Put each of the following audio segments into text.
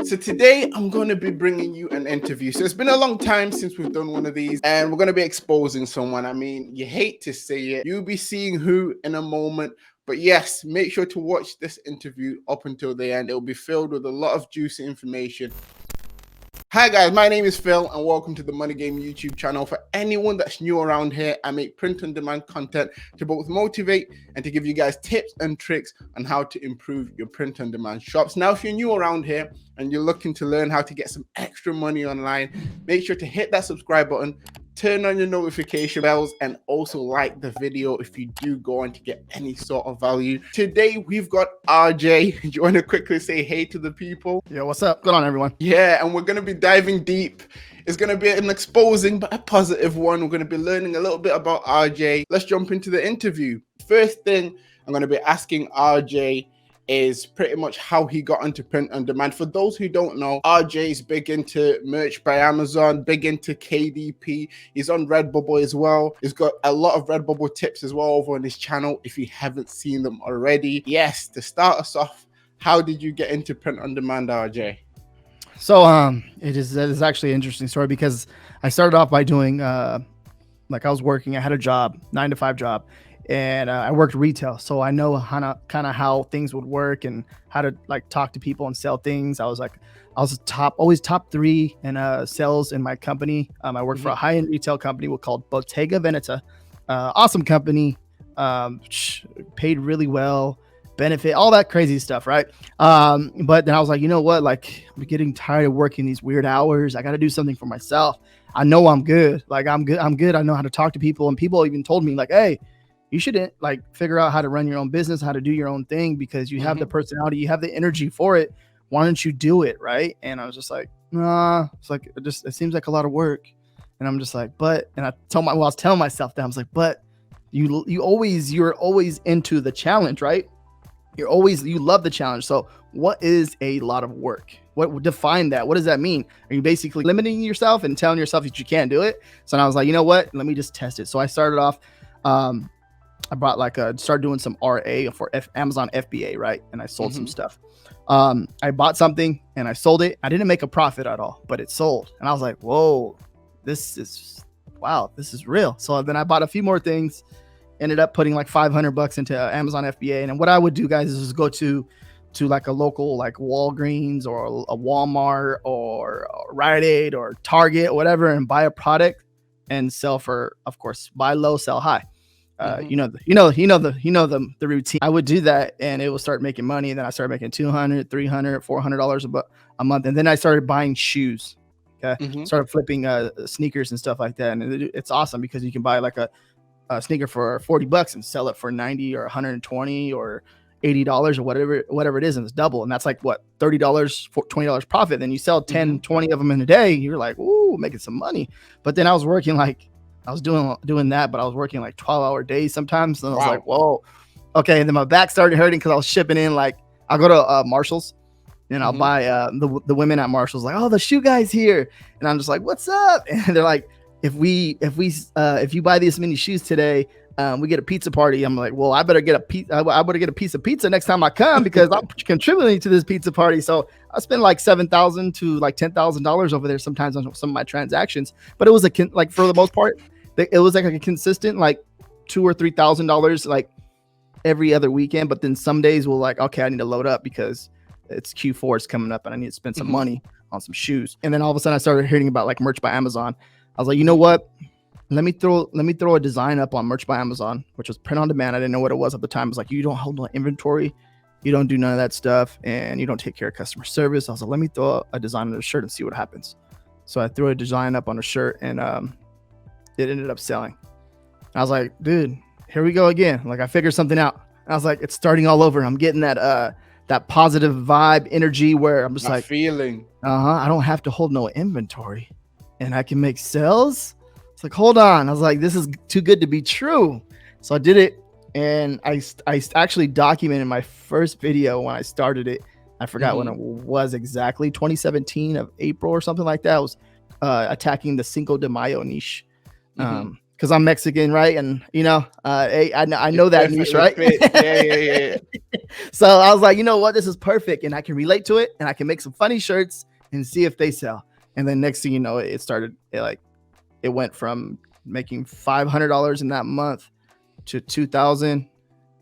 So today I'm going to be bringing you an interview. So it's been a long time since we've done one of these, and we're going to be exposing someone. I mean, you hate to say it. You'll be seeing who in a moment. But yes, make sure to watch this interview up until the end. It'll be filled with a lot of juicy information. Hi guys, my name is Phil and welcome to the Money Game YouTube channel. For anyone that's new around here, I make print-on-demand content to both motivate and to give you guys tips and tricks on how to improve your print-on-demand shops. Now, if you're new around here and you're looking to learn how to get some extra money online, make sure to hit that subscribe button, turn on your notification bells, and also like the video if you do go on to get any sort of value. Today we've got RJ. Do you want to quickly say hey to the people? Yeah, what's up? Good on, everyone. Yeah, and we're going to be diving deep. It's going to be an exposing but a positive one. We're going to be learning a little bit about RJ. Let's jump into the interview. First thing I'm going to be asking RJ is pretty much how he got into print on demand. For those who don't know, RJ's big into merch by Amazon, big into KDP. He's on Redbubble as well. He's got a lot of Redbubble tips as well over on his channel if you haven't seen them already. Yes, to start us off, how did you get into print on demand, RJ? So it is actually an interesting story because I started off by doing like I was working. I had a job, 9-to-5 job. And I worked retail, so I know kind of how things would work and how to like talk to people and sell things. I was always top 3 in sales in my company. I worked for a high-end retail company called Bottega Veneta. Awesome company, paid really well, benefit, all that crazy stuff, right? But then I was like, you know what? Like, I'm getting tired of working these weird hours. I got to do something for myself. I know I'm good. Like, I'm good. I know how to talk to people, and people even told me like, hey, you should like figure out how to run your own business, how to do your own thing, because you have the personality, you have the energy for it. Why don't you do it? Right. And I was just like, nah, it's like, it seems like a lot of work. And I'm just like, and I was telling myself that I was like, but you're always into the challenge, right? You love the challenge. So what is a lot of work? What define that? What does that mean? Are you basically limiting yourself and telling yourself that you can't do it? So I was like, you know what? Let me just test it. So I started off, I brought started doing some RA for Amazon FBA, right? And I sold some stuff. I bought something and I sold it. I didn't make a profit at all, but it sold. And I was like, whoa, this is real. So then I bought a few more things, ended up putting like $500 into Amazon FBA. And what I would do, guys, is just go to like a local, like Walgreens or a Walmart or Rite Aid or Target or whatever, and buy a product and sell for, of course, buy low, sell high. You know the routine. I would do that and it would start making money. And then I started making $200, $300, $400 a month. And then I started buying shoes. Okay. Started flipping sneakers and stuff like that. And it's awesome because you can buy like a sneaker for $40 and sell it for $90 or $120 or $80 or whatever it is. And it's double. And that's like what, $30, $20 profit. Then you sell 10, 20 of them in a day. You're like, ooh, making some money. But then I was working I was doing that, but I was working like 12-hour days sometimes. And I was like, whoa. Okay. And then my back started hurting because I was shipping in, like, I'll go to Marshall's and I'll buy the women at Marshall's like, oh, the shoe guy's here. And I'm just like, what's up? And they're like, if you buy these many shoes today, we get a pizza party. I'm like, well, I better get a piece of pizza next time I come because I'm contributing to this pizza party. So I spend like $7,000 to like $10,000 over there sometimes on some of my transactions. But it was like for the most part, it was like a consistent like $2,000 or $3,000 like every other weekend. But then some days we'll like, okay, I need to load up because it's Q4 is coming up and I need to spend some money on some shoes. And then all of a sudden I started hearing about like merch by Amazon. I was like, you know what? Let me throw a design up on merch by Amazon, which was print on demand. I didn't know what it was at the time. It was like, you don't hold no inventory, you don't do none of that stuff, and you don't take care of customer service. I was like, let me throw a design on a shirt and see what happens. So I threw a design up on a shirt and it ended up selling. And I was like, dude, here we go again. Like I figured something out. And I was like, it's starting all over. And I'm getting that positive vibe energy where I'm just like feeling, I don't have to hold no inventory and I can make sales. It's like, hold on. I was like, this is too good to be true. So I did it. And I actually documented my first video when I started it. I forgot when it was exactly, 2017 of April or something like that. I was attacking the Cinco de Mayo niche. Because because I'm Mexican, right? And I know that niche, Perfectly right? fit. Yeah. So I was like, you know what, this is perfect, and I can relate to it, and I can make some funny shirts and see if they sell. And then next thing you know, it went from making $500 in that month to 2,000,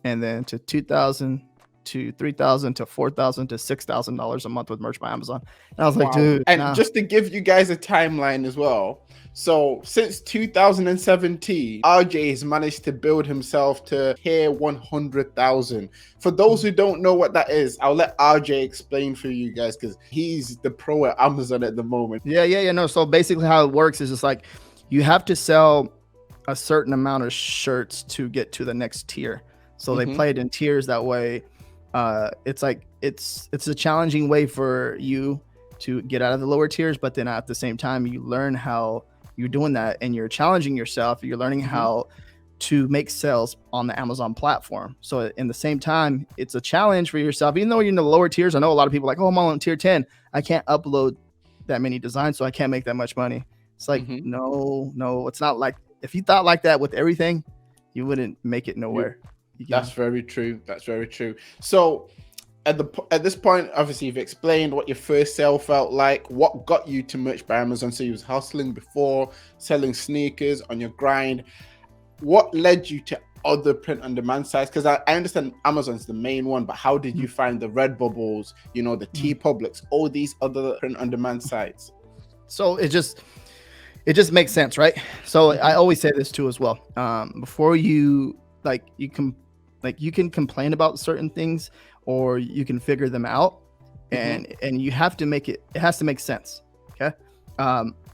and then to 2,000 to 3,000 to 4,000 to $6,000 a month with merch by Amazon. And I was like, dude, And nah. just to give you guys a timeline as well. So since 2017, RJ has managed to build himself to here 100,000. For those who don't know what that is, I'll let RJ explain for you guys because he's the pro at Amazon at the moment. Yeah. No. So basically how it works is just like you have to sell a certain amount of shirts to get to the next tier. So they play it in tiers that way. It's like it's a challenging way for you to get out of the lower tiers, but then at the same time you learn how you're doing that and you're challenging yourself. You're learning how to make sales on the Amazon platform. So in the same time, it's a challenge for yourself. Even though you're in the lower tiers, I know a lot of people are like, oh, I'm on tier 10. I can't upload that many designs, so I can't make that much money. It's like, no, it's not like, if you thought like that with everything, you wouldn't make it nowhere. That's very true. That's very true. So at this point, obviously you've explained what your first sale felt like, what got you to merch by Amazon. So you was hustling before, selling sneakers on your grind. What led you to other print on demand sites? Because I understand Amazon's the main one, but how did you find the Redbubbles, the T Publics, all these other print on demand sites? So it just makes sense, right? So I always say this too as well. Before you you can complain about certain things, or you can figure them out, and you have to make it has to make sense. Okay.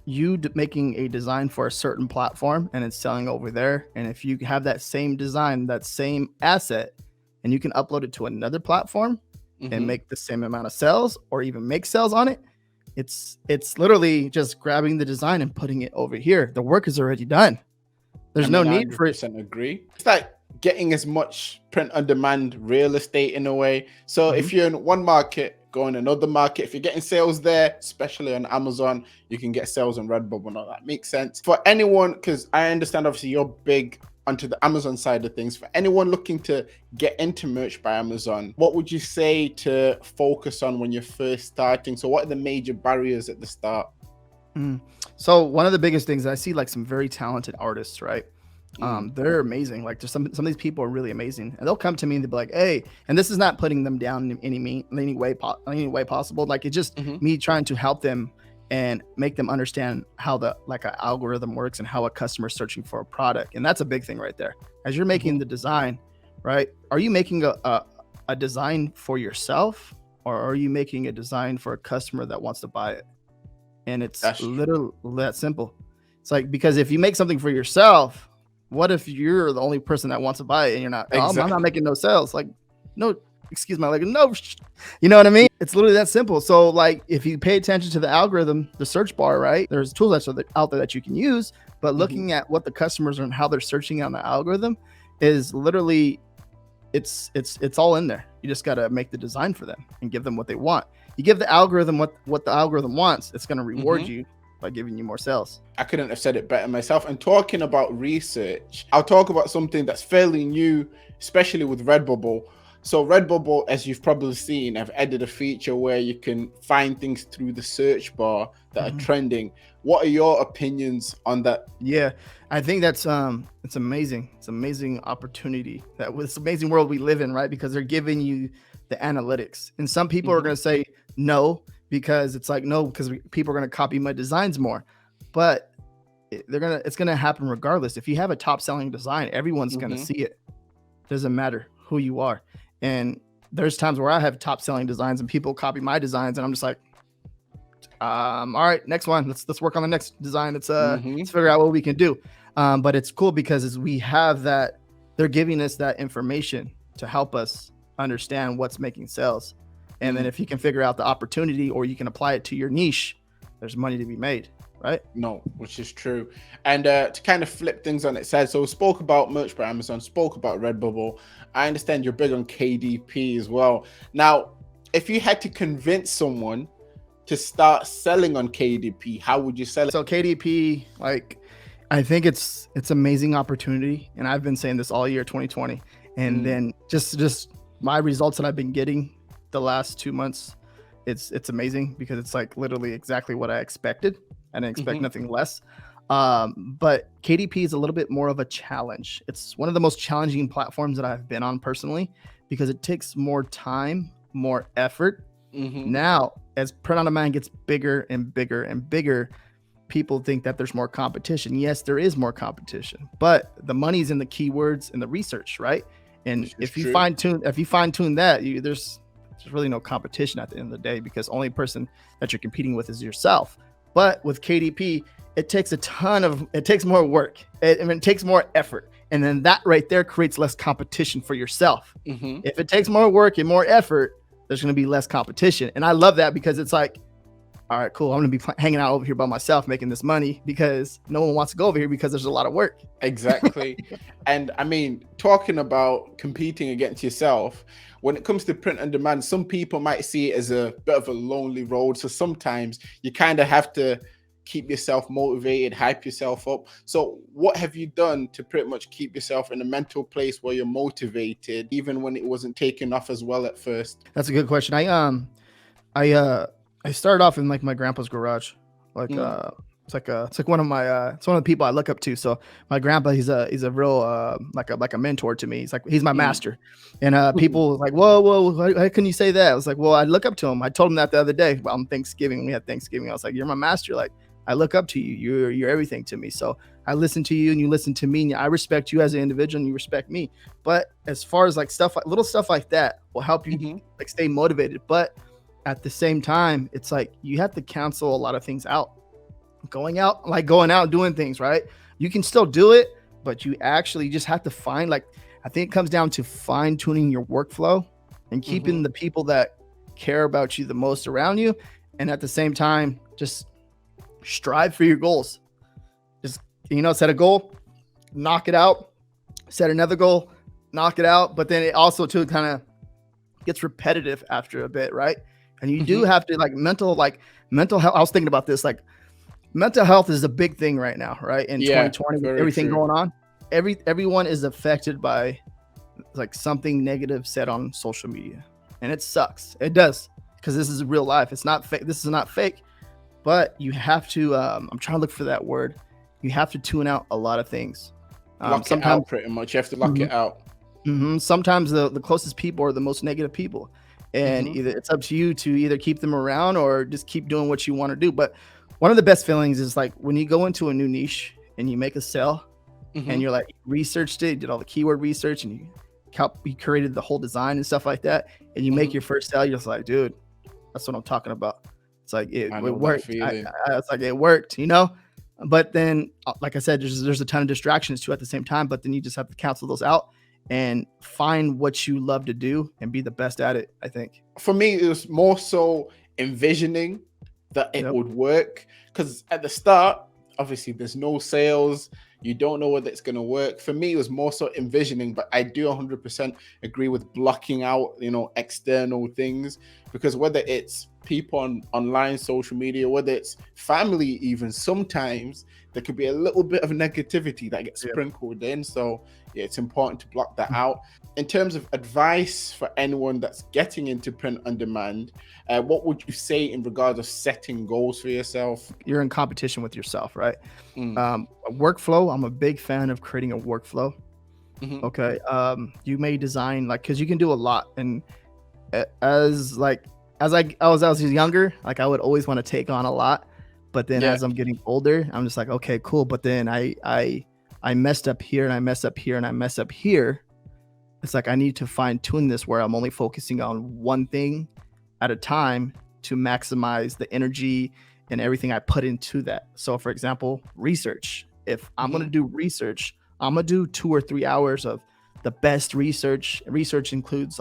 You making a design for a certain platform and it's selling over there, and if you have that same design, that same asset, and you can upload it to another platform and make the same amount of sales or even make sales on it, it's literally just grabbing the design and putting it over here. The work is already done. There's no need for it. I agree. It's like getting as much print on demand real estate in a way. So if you're in one market, go in another market. If you're getting sales there, especially on Amazon, you can get sales on Redbubble. Now that makes sense for anyone, because I understand obviously you're big onto the Amazon side of things. For anyone looking to get into merch by Amazon, what would you say to focus on when you're first starting? So what are the major barriers at the start? So one of the biggest things, I see like some very talented artists, right? They're amazing. Like there's some of these people are really amazing, and they'll come to me and they'll be like, hey, and this is not putting them down in any way possible. Like it's just me trying to help them and make them understand how an algorithm works and how a customer is searching for a product. And that's a big thing right there. As you're making the design, right? Are you making a design for yourself, or are you making a design for a customer that wants to buy it? And it's literally that simple. It's like, because if you make something for yourself, what if you're the only person that wants to buy it and you're not? Exactly. I'm not making no sales. Like, no, excuse my language. No, you know what I mean? It's literally that simple. So like, if you pay attention to the algorithm, the search bar, right? There's tools that are out there that you can use, but looking at what the customers are and how they're searching on the algorithm is literally, it's all in there. You just got to make the design for them and give them what they want. You give the algorithm what the algorithm wants, it's going to reward you by giving you more sales. I couldn't have said it better myself. And talking about research, I'll talk about something that's fairly new, especially with Redbubble. So Redbubble, as you've probably seen, have added a feature where you can find things through the search bar that are trending. What are your opinions on that? Yeah, I think that's it's amazing. It's an amazing opportunity, that with this amazing world we live in, right? Because they're giving you the analytics. And some people are going to say no, because it's like, no, because people are going to copy my designs more. But it's going to happen regardless. If you have a top selling design, everyone's going to see it. Doesn't matter who you are. And there's times where I have top selling designs and people copy my designs, and I'm just like, all right, next one. Let's work on the next design. Let's figure out what we can do. But it's cool because as we have that, they're giving us that information to help us understand what's making sales. And then if you can figure out the opportunity, or you can apply it to your niche, there's money to be made, right? No, which is true. And to kind of flip things on its head, so we spoke about merch by Amazon, spoke about Redbubble. I understand you're big on KDP as well. Now, if you had to convince someone to start selling on KDP, how would you sell it? So KDP, like, I think it's amazing opportunity, and I've been saying this all year 2020, and then just my results that I've been getting the last 2 months, it's amazing because it's like literally exactly what I expected. I didn't expect nothing less. But KDP is a little bit more of a challenge. It's one of the most challenging platforms that I've been on personally because it takes more time, more effort. Now, as print on demand gets bigger and bigger and bigger, people think that there's more competition. Yes, there is more competition, but the money's in the keywords and the research, right? And if you fine tune that, there's really no competition at the end of the day because only person that you're competing with is yourself. But with KDP, it takes more work. It takes more effort. And then that right there creates less competition for yourself. If it takes more work and more effort, there's going to be less competition. And I love that because it's like, all right, cool. I'm going to be hanging out over here by myself making this money because no one wants to go over here because there's a lot of work. Exactly. And I mean, talking about competing against yourself, when it comes to print on demand, some people might see it as a bit of a lonely road. So sometimes you kind of have to keep yourself motivated, hype yourself up. So what have you done to pretty much keep yourself in a mental place where you're motivated, even when it wasn't taking off as well at first? That's a good question. I started off in like my grandpa's garage. Like it's like one of the people I look up to. So my grandpa, he's a real like a mentor to me. He's my master. And people like, whoa, how can you say that? I was like, well, I look up to him. I told him that the other day on Thanksgiving. We had Thanksgiving. I was like, you're my master. Like, I look up to you. You're everything to me. So I listen to you and you listen to me. And I respect you as an individual and you respect me. But as far as like little stuff like that will help you like stay motivated. But at the same time, it's like you have to cancel a lot of things out. Going out and doing things, right? You can still do it, but you actually just have to find, like, I think it comes down to fine tuning your workflow and keeping the people that care about you the most around you. And at the same time, just strive for your goals. Just, set a goal, knock it out, set another goal, knock it out. But then it also too kind of gets repetitive after a bit, right? And you do have to mental health. I was thinking about this, like mental health is a big thing right now, right? In 2020, with everything going on, everyone is affected by like something negative said on social media. And it sucks. It does. Because this is real life. It's not fake. This is not fake. But you have to, I'm trying to look for that word. You have to tune out a lot of things. Lock it out pretty much. You have to lock it out. Sometimes the closest people are the most negative people. And either it's up to you to either keep them around or just keep doing what you want to do. But one of the best feelings is like when you go into a new niche and you make a sale and you're like, researched it, did all the keyword research and you created the whole design and stuff like that. And you make your first sale, you're just like, dude, that's what I'm talking about. It's like, it worked. It's like, it worked, But then, like I said, there's a ton of distractions too at the same time, but then you just have to cancel those out and find what you love to do and be the best at it, I think. For me, it was more so envisioning that it would work. Because at the start, obviously, there's no sales. You don't know whether it's going to work. For me, it was more so envisioning, but I do 100% agree with blocking out, external things. Because whether it's people on online social media, whether it's family even, sometimes there could be a little bit of negativity that gets sprinkled in. So yeah, it's important to block that out. In terms of advice for anyone that's getting into print on demand, what would you say in regards of setting goals for yourself? You're in competition with yourself, right? Workflow. I'm a big fan of creating a workflow. Okay. You may design because you can do a lot. And as I was younger, I would always want to take on a lot. But then as I'm getting older, I'm just like, okay, cool. But then I messed up here and I messed up here and I messed up here. It's like I need to fine tune this where I'm only focusing on one thing at a time to maximize the energy and everything I put into that. So for example, research. If I'm going to do research, I'm going to do 2 or 3 hours of the best research. Research includes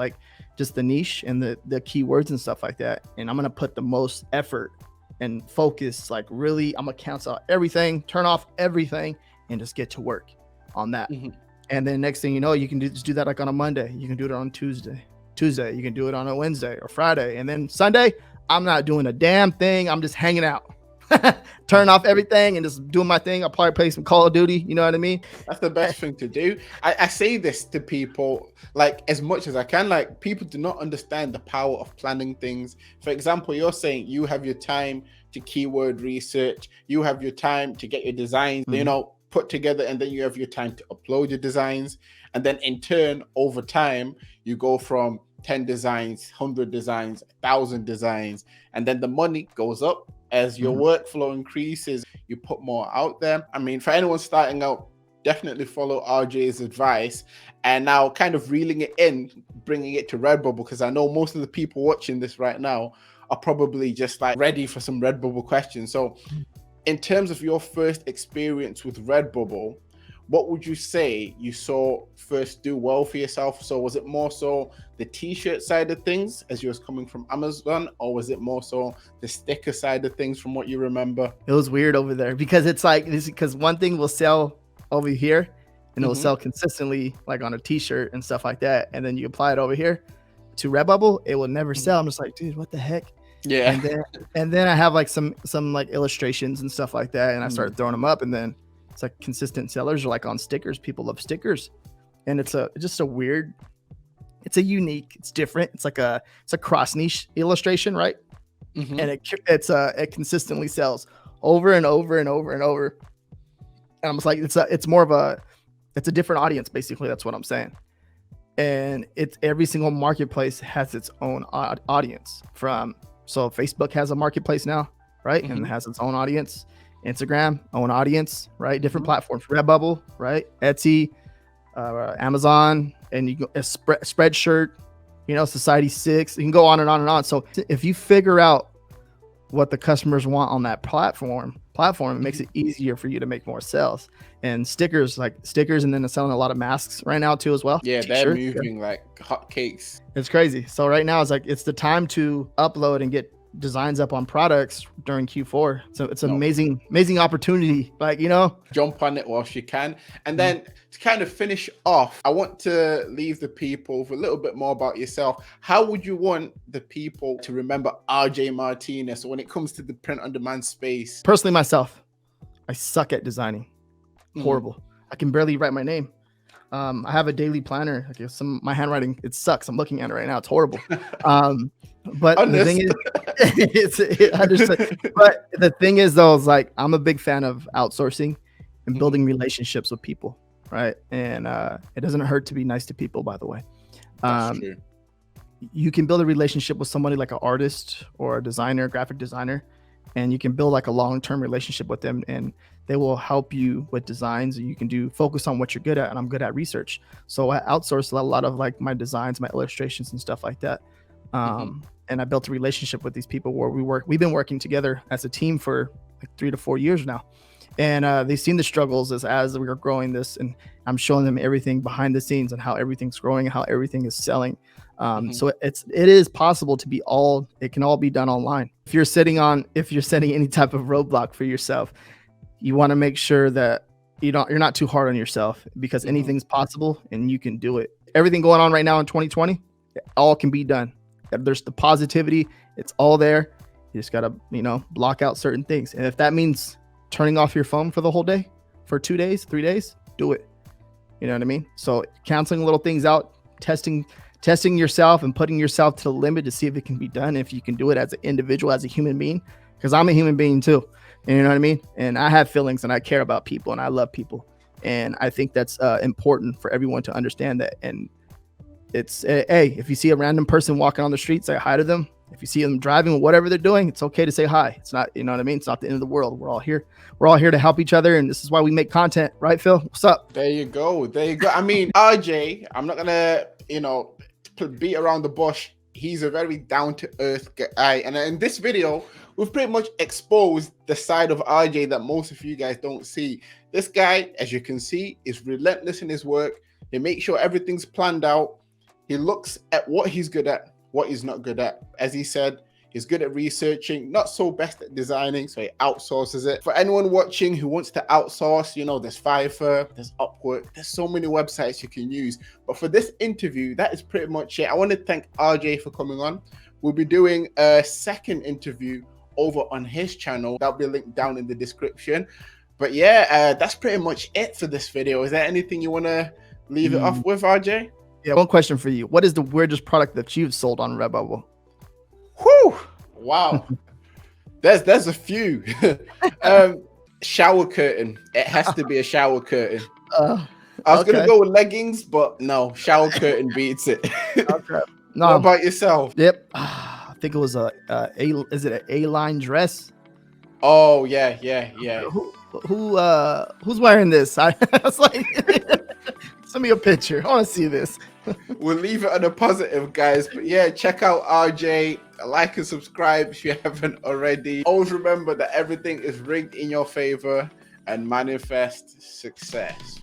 just the niche and the keywords and stuff like that. And I'm going to put the most effort and focus, really, I'm going to cancel out everything, turn off everything, and just get to work on that. And then next thing you know, you can just do that on a Monday. You can do it on Tuesday. You can do it on a Wednesday or Friday. And then Sunday, I'm not doing a damn thing. I'm just hanging out. turn off everything and just doing my thing. I'll probably play some Call of Duty. You know what I mean? That's the best thing to do. I say this to people like as much as I can. Like, people do not understand the power of planning things. For example, you're saying you have your time to keyword research, you have your time to get your designs, put together, and then you have your time to upload your designs. And then in turn, over time, you go from 10 designs, 100 designs, 1,000 designs, and then the money goes up as your workflow increases. You put more out there. I mean, for anyone starting out, definitely follow RJ's advice. And now kind of reeling it in, bringing it to Redbubble, because I know most of the people watching this right now are probably just like ready for some Redbubble questions. So in terms of your first experience with Redbubble, what would you say you saw first do well for yourself? So was it more so the t-shirt side of things as you was coming from Amazon, or was it more so the sticker side of things from what you remember? It was weird over there because it's like because one thing will sell over here and it'll sell consistently like on a t-shirt and stuff like that. And then you apply it over here to Redbubble, it will never sell. I'm just like, dude, what the heck? Yeah. And then I have like some like illustrations and stuff like that. And I started throwing them up, and then it's like consistent sellers are like on stickers. People love stickers. And it's just a weird, it's a unique, it's different. It's a cross niche illustration, right? And it consistently sells over and over and over and over. And I'm just like, it's more of it's a different audience, basically. That's what I'm saying. And it's every single marketplace has its own audience. So Facebook has a marketplace now, right? And it has its own audience. Instagram, own audience, right? Different platforms, Redbubble, right? Etsy, Amazon, and you go a Spreadshirt, Society 6. You can go on and on and on. So if you figure out what the customers want on that platform, it makes it easier for you to make more sales. And stickers, and then they're selling a lot of masks right now too as well. Yeah, they're moving like hotcakes. It's crazy. So right now it's the time to upload and get designs up on products during Q4. So it's an amazing opportunity. Jump on it whilst you can. And then to kind of finish off, I want to leave the people with a little bit more about yourself. How would you want the people to remember RJ Martinez when it comes to the print on demand space? Personally, myself, I suck at designing. Horrible. I can barely write my name. I have a daily planner. My handwriting, it sucks. I'm looking at it right now. It's horrible. But the thing is, but the thing is though, is like, I'm a big fan of outsourcing and building relationships with people. Right. And, it doesn't hurt to be nice to people, by the way. That's true. You can build a relationship with somebody like an artist or a designer, graphic designer, and you can build like a long-term relationship with them, and they will help you with designs, and you can focus on what you're good at. And I'm good at research. So I outsource a lot of like my designs, my illustrations and stuff like that. And I built a relationship with these people where we've been working together as a team for like 3 to 4 years now. And they've seen the struggles as we are growing this, and I'm showing them everything behind the scenes and how everything's growing and how everything is selling. So it is possible to it can all be done online. If you're setting any type of roadblock for yourself, you want to make sure that you're not too hard on yourself, because anything's possible and you can do it. Everything going on right now in 2020, it all can be done. There's the positivity. It's all there. You just got to, block out certain things. And if that means turning off your phone for the whole day, for 2 days, 3 days, do it. You know what I mean? So canceling little things out, testing yourself and putting yourself to the limit to see if it can be done. If you can do it as an individual, as a human being, because I'm a human being too. You know what I mean? And I have feelings, and I care about people, and I love people. And I think that's important for everyone to understand that. And it's, hey, if you see a random person walking on the street, say hi to them. If you see them driving or whatever they're doing, it's okay to say hi. It's not, you know what I mean? It's not the end of the world. We're all here. We're all here to help each other. And this is why we make content. Right, Phil? What's up? There you go. I mean, RJ, I'm not going to, beat around the bush. He's a very down-to-earth guy. And in this video, we've pretty much exposed the side of RJ that most of you guys don't see. This guy, as you can see, is relentless in his work. He makes sure everything's planned out. He looks at what he's good at, what he's not good at. As he said, he's good at researching, not so best at designing, so he outsources it. For anyone watching who wants to outsource, there's Fiverr, there's Upwork, there's so many websites you can use. But for this interview, that is pretty much it. I want to thank RJ for coming on. We'll be doing a second interview over on his channel. That'll be linked down in the description. But yeah, that's pretty much it for this video. Is there anything you want to leave it off with, RJ? Yeah, one question for you. What is the weirdest product that you've sold on Redbubble? Whew! Wow. There's a few. Shower curtain. It has to be a shower curtain. I was gonna go with leggings, but no, shower curtain beats it. Okay. No. What about yourself? Yep. I think it was is it an A-line dress? Oh yeah. Who's wearing this? I was like, send me a picture. I want to see this. We'll leave it on a positive, guys. But yeah, check out RJ. Like and subscribe if you haven't already. Always remember that everything is rigged in your favor, and manifest success.